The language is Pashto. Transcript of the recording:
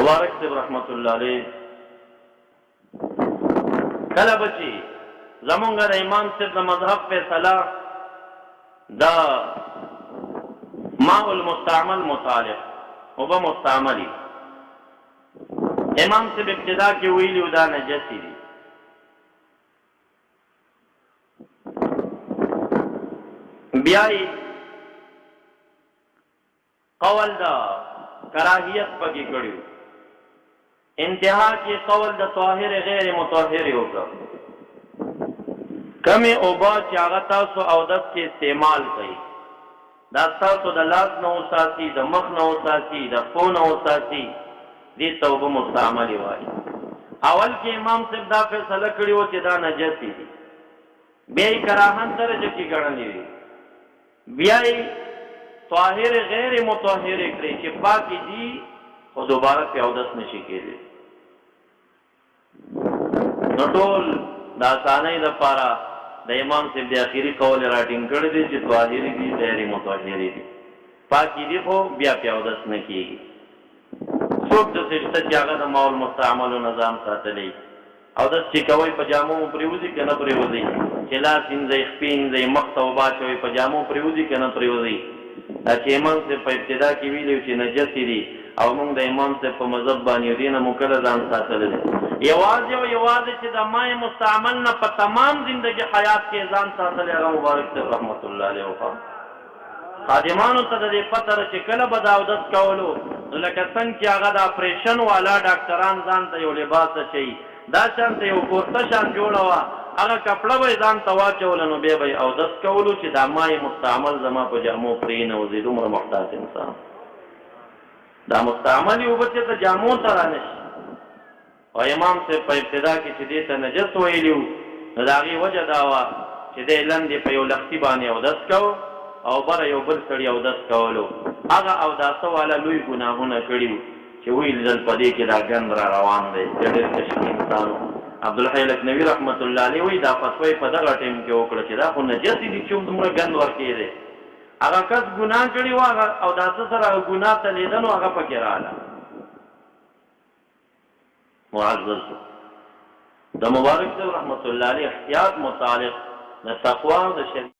مبارک صاحب رحمت الله علیه کله بچي زمونږ د امام صاحب د مذهب فیصله دا ماء المستعمل مطالق او به مستعملی امام صاحب ابتدا کې ویلي دا نجسی دي بیاي قول دا کراهیت پکې کړیو انتہا کې قول د طاهر غیر مطهر وکړه کمی اوبا چې هغه تاسو اودس کې استعمال کړئ دا تاسو د لاس نه وساتي د مخ نه وساتي د خو نه وساتي دې توبه مستعمل وایي اول کې امام صاحب دا فیصله کړی و چې دا نجس دي بیا یې کراهت درجه کې ګڼلې وي بیا یې طاهر غیر مطهر کړی چې پاکي دي خو دوباره په اودس نشي کېدی نو ټول د اسانۍ لپاره د امام صاحب د اخیری قول راټینګ کړی دی چې طاهر دي غیر مطهر دي پاکي دي خو بیا په اودس نه کېږي څوک د سجده چې هغه د ماحول مستعملو نظام ساتلی اودس چې کوئ په جامو پرېوځي که نه پرېوځي چې لاس وینځئ خپې وینځئ مخ ته اوبه اچوئ په جامو پرېوځي که نه پرېوځي دا چې امام صاحب په ابتدا کې ویلي چې نجسې دي او موږ د امام صاحب په مذهب باندې دې نه مو کله ځان ساتلی دی یوازې او یوازې چې د مای مستعمل نه په تمام زندګي حیات کې ځان ساتلی هغه مبارک صاحب رحمت الله علیه وکړه خادمانو ته د دې پته ده چې کله به د اودس کولو نو لکه څنګه چې هغه د اپریشن والا ډاکټران ځان ته یو لباس اچوي دا شان ته یو کورته شان جوړه وه هغه کپړه به یې ځان ته واچوله نو بیا به یې اودس کولو چې دا مای مستعمل زما په جامو پرېنوځي دومره محتاط انسان دا مستعملي اوبه چې ته جامو ته رانشي او امام صاحب په ابتدا کې چې دې ته نجس ویلي وو نو د هغې وجه دا وه چې دی لندې په یو لښتي باندې اودس کوو او بره یو بل سړي اودس کولو هغه اوداسه والا لوی ګناهونه کړي وو چې ویې لیدل په دې کې دا ګند را روان دی چې ډېر تشکي انسان و عبدالحی لکنوي رحمت الله علیه وایي دا فتوی په دغه ټیم کې وکړه چې دا خو نجسې دي چې دومره ګند ورکېدی هغه کس ګناه کړي وو هغه اوداسه سره هغه ګناه ته لیده نو هغه پکې راغله معزز د مبارک صاحب رحمت الله علیه احتیاط متعلق د تقوا او د